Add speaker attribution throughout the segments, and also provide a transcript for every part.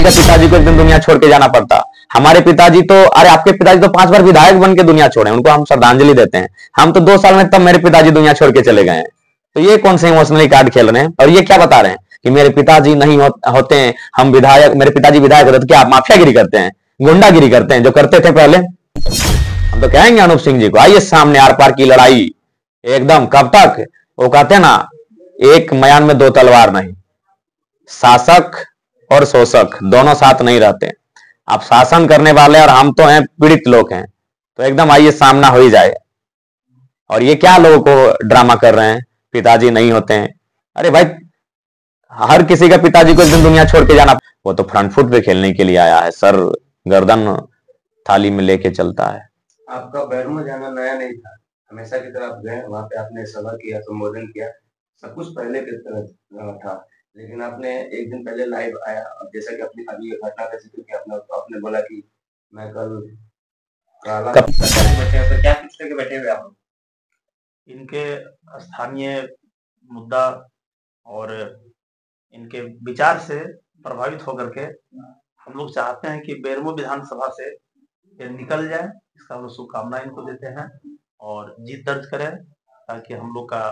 Speaker 1: का पिताजी को एक दिन दुनिया छोड़ के जाना पड़ता। हमारे पिताजी तो, अरे आपके पिताजी तो 5 बार विधायक बन के दुनिया छोड़े, उनको हम श्रद्धांजलि देते हैं। हम तो 2 साल में तब मेरे पिताजी दुनिया छोड़ के चले गए हैं। तो ये कौन से इमोशनली कार्ड खेल रहे हैं? और ये क्या बता रहे हैं कि मेरे पिताजी नहीं होते हैं, हम विधायक, मेरे पिताजी विधायक होते तो क्या आप माफियागिरी करते हैं, गुंडागिरी करते हैं, जो करते थे पहले? हम तो कहेंगे अनूप सिंह जी को, आइए सामने, आर पार की लड़ाई एकदम। कब तक? वो कहते हैं ना, एक म्यान में 2 तलवार नहीं, शासक और शोषक दोनों साथ नहीं रहते। आप शासन करने वाले और हम तो हैं पीड़ित लोग हैं, तो एकदम आइए सामना हो ही जाए। और ये क्या लोगों को ड्रामा कर रहे हैं, पिताजी नहीं होते हैं? अरे भाई, हर किसी का पिताजी को एक दिन दुनिया छोड़ के जाना। वो तो फ्रंट फुट पे खेलने के लिए आया है, सर गर्दन थाली में लेके चलता है।
Speaker 2: आपका बैरमो जाना नया नहीं था, हमेशा की तरह आप गए, वहां पे आपने सभा किया, संबोधन किया, सब कुछ पहले की तरह था। लेकिन आपने एक दिन पहले लाइव आया, जैसा कि अपनी अभी घटना का जिक्र किया, आपने बोला कि मैं कल काला बैठे हुए, क्या कुछ लेके बैठे हुए आप?
Speaker 3: इनके स्थानीय मुद्दा और इनके विचार से प्रभावित होकर के हम लोग चाहते हैं कि बेरमो विधानसभा से ये निकल जाए। इसका हम लोग शुभकामनाएं इनको देते हैं और जीत दर्ज करें, ताकि हम लोग का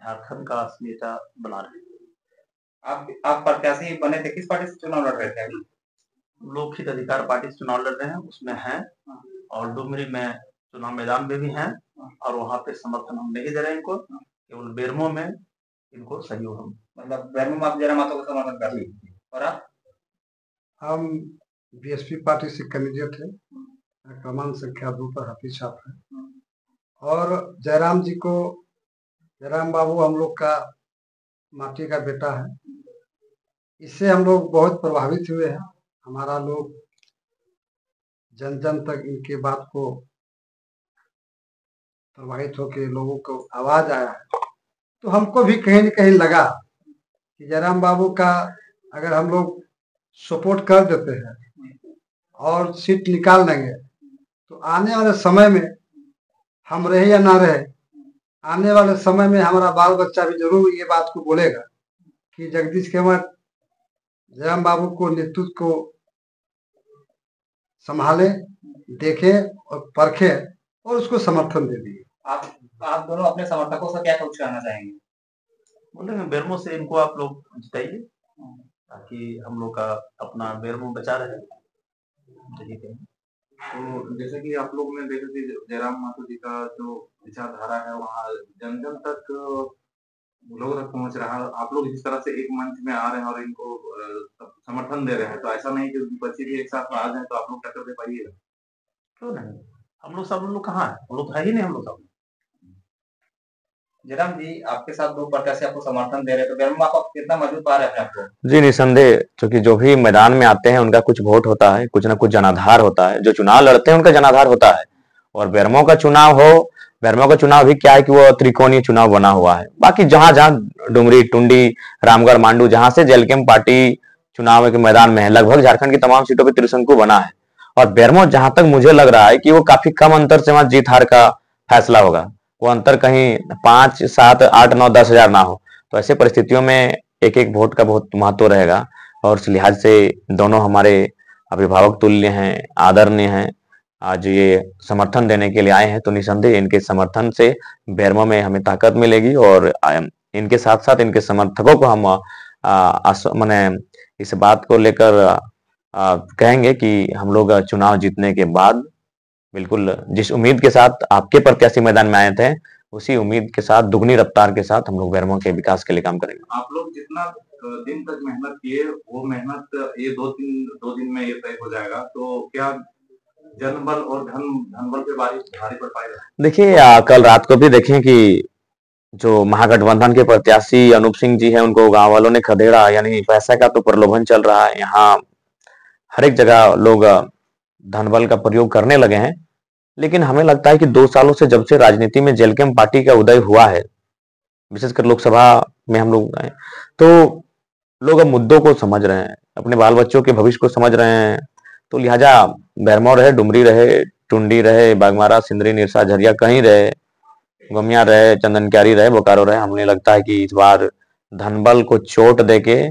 Speaker 3: झारखंड का अस्मिता बना रहे।
Speaker 2: आप प्रत्याशी बने थे, किस पार्टी से चुनाव लड़ रहे थे?
Speaker 3: लोक हित अधिकार पार्टी से चुनाव लड़ रहे हैं, उसमें हैं, और डुमरी में चुनाव मैदान में भी हैं, और वहाँ पे समर्थन हम नहीं दे रहे हैं इनको, केवल बेरमो में इनको सहयोग हम,
Speaker 2: मतलब बेरमो में आप जरा माता को समर्थन कर रहे हैं। और आप?
Speaker 4: हम बीएसपी पार्टी से कैंडिडेट है, क्रमांक संख्या 2 पर हाफिज साहब है। और जयराम जी को, जयराम बाबू हम लोग का माटी का बेटा है, इससे हम लोग बहुत प्रभावित हुए हैं। हमारा लोग जन जन तक इनके बात को प्रभावित होकर लोगों को आवाज आया है। तो हमको भी कहीं न कहीं लगा कि जयराम बाबू का अगर हम लोग सपोर्ट कर देते हैं और सीट निकाल देंगे, तो आने वाले समय में हम रहे या ना रहे, आने वाले समय में हमारा बाल बच्चा भी जरूर ये बात को बोलेगा कि जगदीश केवट जयराम बाबू को नेतृत्व को संभाले, देखे और परखे और उसको समर्थन दे दिए।
Speaker 2: आप दोनों अपने समर्थकों से क्या कुछ कहना चाहेंगे?
Speaker 3: बोलेंगे बेरमो से इनको आप लोग जिताइए, ताकि हम लोग का अपना बेरमो बचा रहे।
Speaker 5: तो जैसे कि आप लोग ने देखा कि जयराम माथुर जी का जो विचारधारा है वहाँ जन जन तक लोग तक पहुंच रहा है। आप लोग जिस तरह से एक मंच में आ रहे हैं और इनको समर्थन दे रहे हैं, तो ऐसा नहीं कि बच्चे भी एक साथ आ जाए तो आप लोग टक्कर दे पाइएगा?
Speaker 3: क्यों नहीं, हम लोग सब लोग कहाँ है, हम लोग है ही नहीं, हम लोग सब।
Speaker 2: जयराम जी, आपके साथ 2 प्रत्याशी आपको समर्थन दे रहे हैं, तो बेरमो आप कितना मजबूत पा रहे हैं आपको?
Speaker 1: जी निसंदेह, क्योंकि जो भी मैदान में आते हैं उनका कुछ वोट होता है, कुछ ना कुछ जनाधार होता है, जो चुनाव लड़ते हैं उनका जनाधार होता है। और बेरमो का चुनाव हो, बेरमो का चुनाव भी क्या है कि वो त्रिकोणीय चुनाव बना हुआ है। बाकी जहां जहां डुमरी, टुंडी, रामगढ़, मांडू, जहां से जेलकेम पार्टी चुनाव के मैदान में है, लगभग झारखंड की तमाम सीटों पर त्रिशंकु बना है। और बेरमो जहां तक मुझे लग रहा है कि वो काफी कम अंतर से वहां जीत हार का फैसला होगा। वो अंतर कहीं 5, 7, 8, 9, 10 हजार ना हो। तो ऐसे परिस्थितियों में एक एक वोट का बहुत महत्व रहेगा। और इस लिहाज से दोनों हमारे अभिभावक तुल्य हैं, आदरणीय हैं, आज ये समर्थन देने के लिए आए हैं। तो निसंदेह इनके समर्थन से बेरमो में हमें ताकत मिलेगी, और इनके साथ साथ इनके समर्थकों को हम माने इस बात को लेकर कहेंगे कि हम लोग चुनाव जीतने के बाद बिल्कुल जिस उम्मीद के साथ आपके प्रत्याशी मैदान में आए थे, उसी उम्मीद के साथ, दुगनी रफ्तार के साथ हम लोग बेरमो के विकास के लिए काम करेंगे।
Speaker 5: आप लोग जितना दिन तक मेहनत किए, वो मेहनत ये 2 दिन में ये तय हो जाएगा, तो क्या जनबल और धनबल पे भारी पड़ पाएगा? देखिए,
Speaker 1: कल रात को भी देखें कि जो महागठबंधन के प्रत्याशी अनूप सिंह जी हैं, उनको गांव वालों ने खदेड़ा, यानी पैसा का तो प्रलोभन चल रहा है। यहाँ हर एक जगह लोग धनबल का प्रयोग करने लगे हैं। लेकिन हमें लगता है कि 2 सालों से, जब से राजनीति में जेलकेम पार्टी का उदय हुआ है, विशेषकर लोकसभा में हम लोग आए, तो लोग अब मुद्दों को समझ रहे हैं, अपने बाल बच्चों के भविष्य को समझ रहे हैं। तो लिहाजा बेरमो रहे, डुमरी रहे, टुंडी रहे, बागमारा, सिंदरी, निरसा, झरिया, कहीं रहे, गोमिया रहे, चंदनक्यारी रहे, बोकारो रहे, हमें लगता है कि इस बार धनबल को चोट देके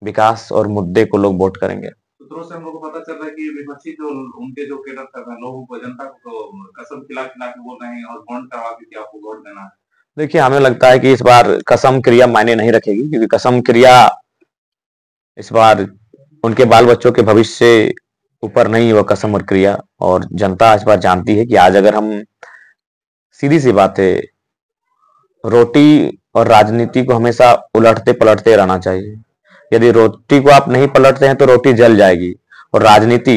Speaker 1: विकास और मुद्दे को लोग वोट करेंगे।
Speaker 5: सूत्रों से हम लोग को पता चल रहा है कि विपक्षी जो उनके जो केडर कर रहे हैं लोगों को, जनता को कसम खिला खिला के बोल रहे हैं और बॉन्ड करवा के कि आपको वोट देना है।
Speaker 1: देखिए, हमें लगता है कि इस बार कसम क्रिया मायने नहीं रखेगी, क्योंकि कसम क्रिया इस बार उनके बाल बच्चों के भविष्य से ऊपर नहीं है वो कसम और क्रिया। और जनता इस बार जानती है कि आज अगर हम, सीधी सी बात है, रोटी और राजनीति को हमेशा उलटते पलटते रहना चाहिए। यदि रोटी को आप नहीं पलटते हैं तो रोटी जल जाएगी, और राजनीति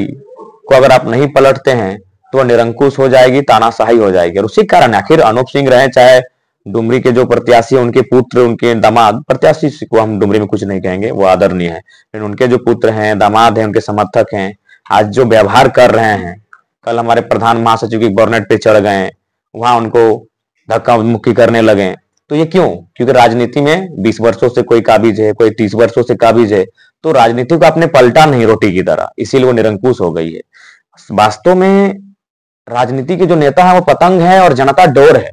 Speaker 1: को अगर आप नहीं पलटते हैं तो वह निरंकुश हो जाएगी, तानाशाही हो जाएगी। और उसी कारण आखिर अनूप सिंह रहे, चाहे डुमरी के जो प्रत्याशी, उनके पुत्र, उनके दामाद, प्रत्याशी को हम डुमरी में कुछ नहीं कहेंगे, वो आदरणीय है, लेकिन उनके जो पुत्र हैं, दामाद हैं, उनके समर्थक हैं, आज जो व्यवहार कर रहे हैं, कल हमारे प्रधान महासचिव की गवर्नमेंट पे चढ़ गए, वहां उनको धक्का मुक्की करने लगे, तो ये क्यों? क्योंकि राजनीति में 20 वर्षों से कोई काबिज है, कोई 30 वर्षों से काबिज है, तो राजनीति को आपने पलटा नहीं रोटी की तरह, इसीलिए वो निरंकुश हो गई है। वास्तव में राजनीति के जो नेता है वो पतंग है और जनता डोर है।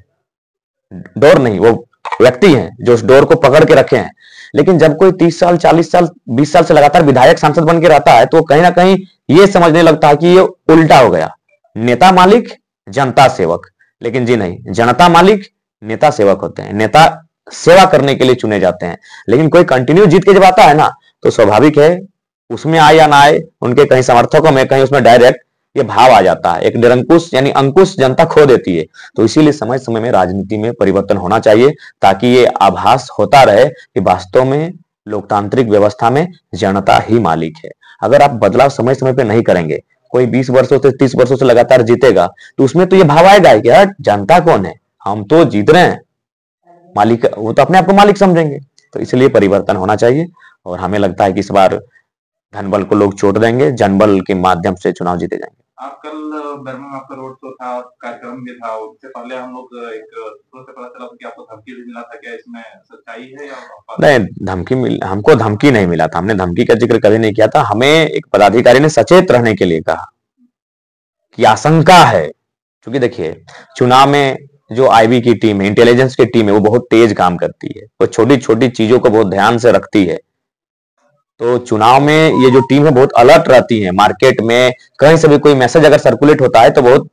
Speaker 1: डोर नहीं, वो व्यक्ति हैं जो उस डोर को पकड़ के रखे हैं। लेकिन जब कोई 30 साल, 40 साल, 20 साल से लगातार विधायक सांसद बन के रहता है, तो कहीं ना कहीं ये समझने लगता है कि ये उल्टा हो गया, नेता मालिक जनता सेवक। लेकिन जी नहीं, जनता मालिक नेता सेवक होते हैं, नेता सेवा करने के लिए चुने जाते हैं। लेकिन कोई कंटिन्यू जीत के जब आता है ना, तो स्वाभाविक है उसमें आए या ना आए, उनके कहीं समर्थकों में, कहीं उसमें डायरेक्ट ये भाव आ जाता है, एक निरंकुश यानी अंकुश जनता खो देती है। तो इसीलिए समय समय में राजनीति में परिवर्तन होना चाहिए, ताकि ये आभास होता रहे कि वास्तव में लोकतांत्रिक व्यवस्था में जनता ही मालिक है। अगर आप बदलाव समय समय पे नहीं करेंगे, कोई 20 वर्षों से 30 वर्षों से लगातार जीतेगा, तो उसमें तो ये भाव आएगा कि यार जनता कौन है, हम तो जीत रहे हैं, मालिक वो तो अपने आप को मालिक समझेंगे। तो इसलिए परिवर्तन होना चाहिए, और हमें लगता है कि इस बार धनबल को लोग चोट देंगे, जनबल के माध्यम से चुनाव जीते जाएंगे।
Speaker 5: आप कल बर्मा में आपका रोड शो था, कार्यक्रम भी था, उससे पहले हम लोग एक सूत्रों से पता चला कि आपको धमकी भी मिला था, क्या इसमें सच्चाई है या
Speaker 1: नहीं? हमको धमकी नहीं मिला था, हमने धमकी का जिक्र कभी नहीं किया था। हमें एक पदाधिकारी ने सचेत रहने के लिए कहा कि आशंका है, क्योंकि देखिए चुनाव में जो आईबी की टीम है, इंटेलिजेंस की टीम है, वो बहुत तेज काम करती है, वो छोटी छोटी चीजों को बहुत ध्यान से रखती है। तो चुनाव में ये जो टीम है बहुत अलर्ट रहती है, मार्केट में कहीं से भी कोई मैसेज अगर सर्कुलेट होता है तो बहुत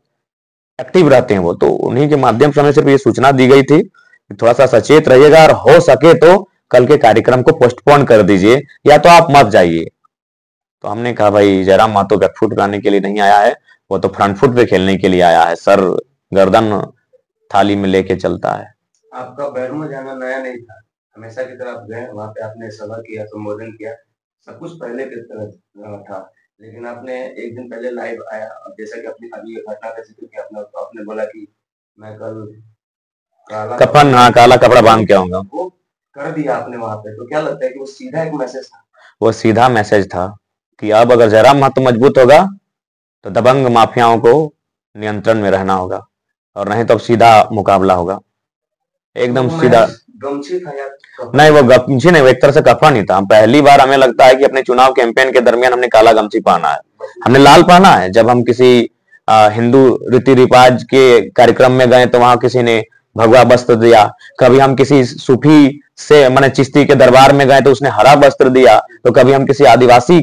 Speaker 1: एक्टिव रहते हैं वो। तो उन्हीं के माध्यम से हमें सिर्फ ये सूचना दी गई थी कि थोड़ा सा सचेत रहिएगा, और हो सके तो कल के कार्यक्रम को पोस्टपोन कर दीजिए, या तो आप मत जाइए। तो हमने कहा भाई जयराम महतो बैकफुट बनाने के लिए नहीं आया है, वो तो फ्रंट फुट पे खेलने के लिए आया है, सर गर्दन थाली में लेके चलता है।
Speaker 2: आपका बैरमा जाना नया नहीं था, हमेशा की तरह आप गए, वहां पे आपने सभा किया, संबोधन किया, सब कुछ पहले की तरह था। लेकिन आपने एक दिन पहले लाइव आया, अब जैसा कि अपनी अभी घटना का जिक्र किया, आपने बोला कि मैं कल
Speaker 1: काला कपड़ा बांध के आऊंगा,
Speaker 2: वो कर दिया आपने वहां पे। तो क्या लगता है कि वो सीधा एक मैसेज था?
Speaker 1: वो सीधा मैसेज था कि अब अगर जयराम महतो मजबूत होगा तो दबंग माफियाओं को नियंत्रण में रहना होगा, और नहीं तो अब सीधा मुकाबला होगा, एकदम सीधा।
Speaker 2: गमछी था यार?
Speaker 1: नहीं, वो गमछी नहीं, वो एक तरह से कफन ही था। हम पहली बार, हमें लगता है कि अपने चुनाव कैंपेन के दरमियान हमने काला गमछी पहना है, हमने लाल पहना है। जब हम किसी हिंदू रीति रिवाज के कार्यक्रम में गए तो वहां किसी ने भगवा वस्त्र दिया, कभी हम किसी सूफी से माने चिश्ती के दरबार में गए तो उसने हरा वस्त्र दिया, तो कभी हम किसी आदिवासी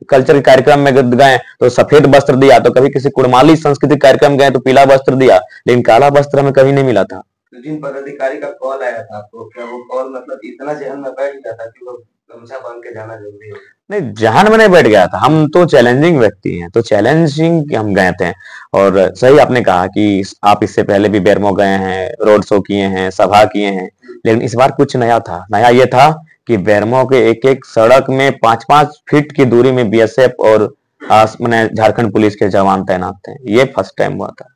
Speaker 1: कल्चर कार्यक्रम में गए तो सफेद वस्त्र दिया, तो कभी किसी कुड़माली संस्कृति कार्यक्रम गए तो पीला वस्त्र दिया, लेकिन काला वस्त्र हमें कभी नहीं मिला था।
Speaker 2: जिन पदाधिकारी का कॉल आया था आपको, क्या वो कॉल मतलब इतना जहन में बैठ गया था कि वो गमछा बांध के जाना जरूरी हो?
Speaker 1: नहीं, जहन में नहीं बैठ गया था, हम तो चैलेंजिंग व्यक्ति हैं, तो चैलेंजिंग हम गए थे। और सही आपने कहा कि आप इससे पहले भी बेरमो गए हैं, रोड शो किए हैं, सभा किए हैं, लेकिन इस बार कुछ नया था। नया ये था कि बेरमो के एक एक सड़क में 5-5 फीट की दूरी में बीएसएफ और मैंने झारखंड पुलिस के जवान तैनात थे। ये फर्स्ट टाइम हुआ था,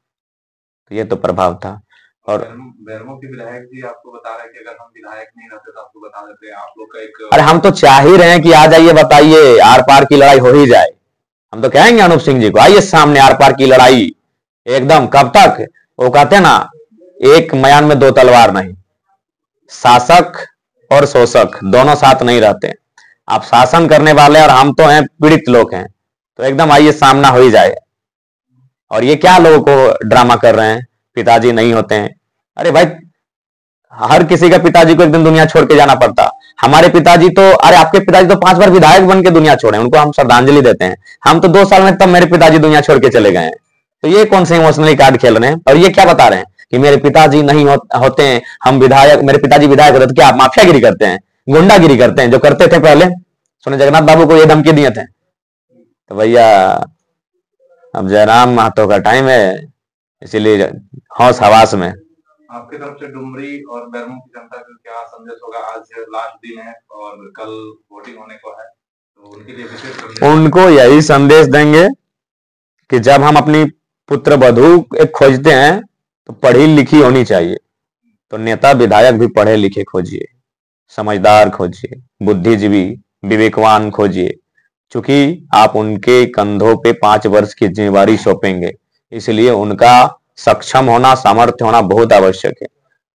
Speaker 1: तो ये तो प्रभाव था। और
Speaker 5: बेरमो के विधायक जी आपको बता रहे हैं कि अगर हम विधायक नहीं रहते तो आपको बता देते हैं, आप लोग का एक।
Speaker 1: अरे हम तो चाह ही रहे हैं कि आ जाइए, बताइए, आर पार की लड़ाई हो ही जाए। हम तो कहेंगे अनूप सिंह जी को, आइए सामने, आर पार की लड़ाई एकदम। कब तक? वो कहते हैं ना, एक मयान में दो तलवार नहीं, शासक और शोषक दोनों साथ नहीं रहते। आप शासन करने वाले और हम तो हैं पीड़ित लोग हैं, तो एकदम आइए सामना हो ही जाए। और ये क्या लोगों को ड्रामा कर रहे हैं, पिताजी नहीं होते हैं? अरे भाई, हर किसी का पिताजी को एक दिन दुनिया छोड़ के जाना पड़ता। हमारे पिताजी तो, अरे आपके पिताजी तो 5 बार विधायक बन के दुनिया छोड़े, उनको हम श्रद्धांजलि देते हैं। हम तो 2 साल में तब मेरे पिताजी दुनिया छोड़ के चले गए हैं। तो ये कौन से इमोशनली कार्ड खेल रहे हैं? और ये क्या बता रहे हैं कि मेरे पिताजी नहीं होते हैं, हम विधायक, मेरे पिताजी विधायक होते तो क्या आप माफियागिरी करते हैं, गुंडागिरी करते हैं, जो करते थे पहले? सुने जगन्नाथ बाबू को ये धमकी दिए थे। तो भैया अब जयराम महतो का टाइम है, इसीलिए हौस हवास में।
Speaker 5: आपकी तरफ से डुमरी और बेरमो की जनता को क्या संदेश होगा? आज लास्ट दिन है और कल वोटिंग होने को है, तो उनके लिए विशेष संदेश?
Speaker 1: उनको यही संदेश देंगे कि जब हम अपनी पुत्र वधू खोजते हैं तो पढ़ी लिखी होनी चाहिए। तो नेता विधायक भी पढ़े लिखे खोजिए, समझदार खोजिए, बुद्धिजीवी विवेकवान खोजिए, क्योंकि आप उनके कंधों पे 5 वर्ष की जिम्मेवारी सौंपेंगे, इसलिए उनका सक्षम होना, सामर्थ्य होना बहुत आवश्यक है।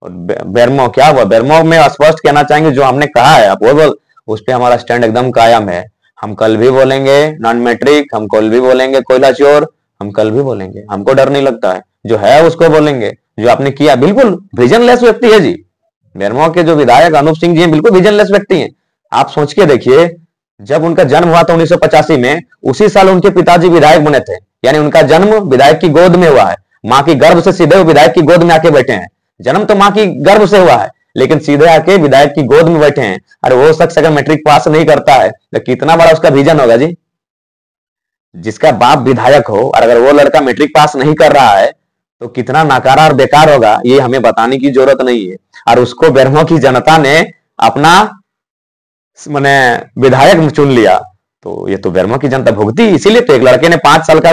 Speaker 1: और बेरमो क्या हुआ? बेरमो में स्पष्ट कहना चाहेंगे, जो हमने कहा है आप वो बोल, उस पर हमारा स्टैंड एकदम कायम है। हम कल भी बोलेंगे नॉन मैट्रिक, हम कल भी बोलेंगे कोयला चोर, हम कल भी बोलेंगे, हमको डर नहीं लगता है। जो है उसको बोलेंगे, जो आपने किया। बिल्कुल विजनलेस व्यक्ति है जी बेरमो के जो विधायक अनूप सिंह जी हैं, बिल्कुल विजनलेस व्यक्ति हैं। आप सोच के देखिए, जब उनका जन्म हुआ था 1985 में, उसी साल उनके पिताजी विधायक बने थे, यानी उनका जन्म विधायक की गोद में हुआ है। मां की गर्भ से सीधे वो विधायक की गोद में आके बैठे हैं। जन्म तो मां की गर्भ से हुआ है, लेकिन सीधे आके विधायक की गोद में बैठे हैं। अरे वो शख्स अगर मैट्रिक पास नहीं करता है तो कितना बड़ा उसका विजन होगा जी। जिसका बाप विधायक हो और अगर वो लड़का मैट्रिक पास नहीं कर रहा है तो कितना नाकारा और बेकार होगा, ये हमें बताने की जरूरत नहीं है। और उसको बेरमो की जनता ने अपना मैंने विधायक चुन लिया, तो ये तो बेरमो की जनता भुगती। इसीलिए तो एक लड़के ने 5 साल का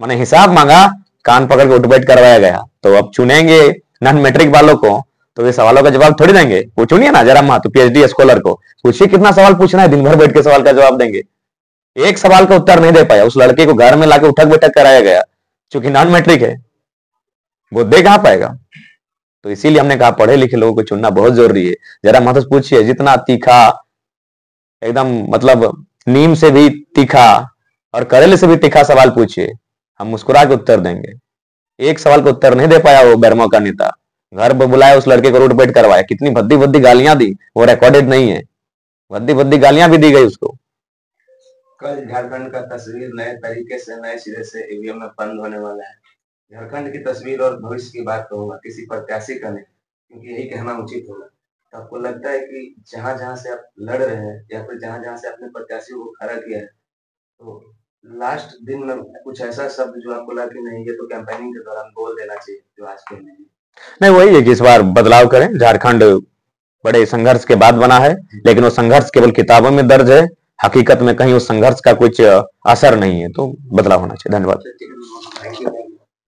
Speaker 1: मैंने हिसाब मांगा, कान पकड़ के उठ बैठ करवाया गया। तो अब चुनेंगे नॉन मैट्रिक वालों को, तो ये सवालों का जवाब थोड़ी देंगे। वो चुनिए ना जयराम महतो पीएचडी स्कॉलर को, पूछिए कितना सवाल पूछना है, दिन भर बैठ के सवाल का जवाब देंगे। एक सवाल का उत्तर नहीं दे पाया, उस लड़के को घर में लाके उठक बैठक कराया गया, क्योंकि नॉन मैट्रिक है, वो दे कहां पाएगा। तो इसीलिए हमने कहा पढ़े लिखे लोगों को चुनना बहुत जरूरी है। जयराम महतो से पूछिए, जितना तीखा, एकदम मतलब नीम से भी तीखा और करेले से भी तीखा सवाल पूछिए, हम मुस्कुरा के उत्तर देंगे। एक सवाल का उत्तर नहीं दे पाया वो बेरमो का नेता, घर पर बुलाया उस लड़के को, रूट बैठ करवाया, कितनी भद्दी भद्दी गालियां दी, वो रिकॉर्डेड नहीं है, भद्दी भद्दी गालियां भी दी गई उसको।
Speaker 2: कल झारखंड का तस्वीर नए तरीके से, नए सिरे से ईवीएम में बंद होने वाला है। झारखंड की तस्वीर और भविष्य की बात कहूंगा, किसी प्रत्याशी का नहीं, क्योंकि यही कहना उचित होगा। तो आपको लगता है कि जहां जहां से आप लड़ रहे हैं या फिर जहां जहां से अपने प्रत्याशियों को खड़ा किया है, तो लास्ट दिन में कुछ ऐसा शब्द जो आपको लगा कि नहीं ये तो कैंपेनिंग के दौरान बोल देना चाहिए, जो आज पे नहीं?
Speaker 1: वही है कि इस बार बदलाव करें। झारखंड बड़े संघर्ष के बाद बना है, लेकिन वो संघर्ष केवल किताबों में दर्ज है, हकीकत में कहीं उस संघर्ष का कुछ असर नहीं है। तो बदलाव होना चाहिए। धन्यवाद।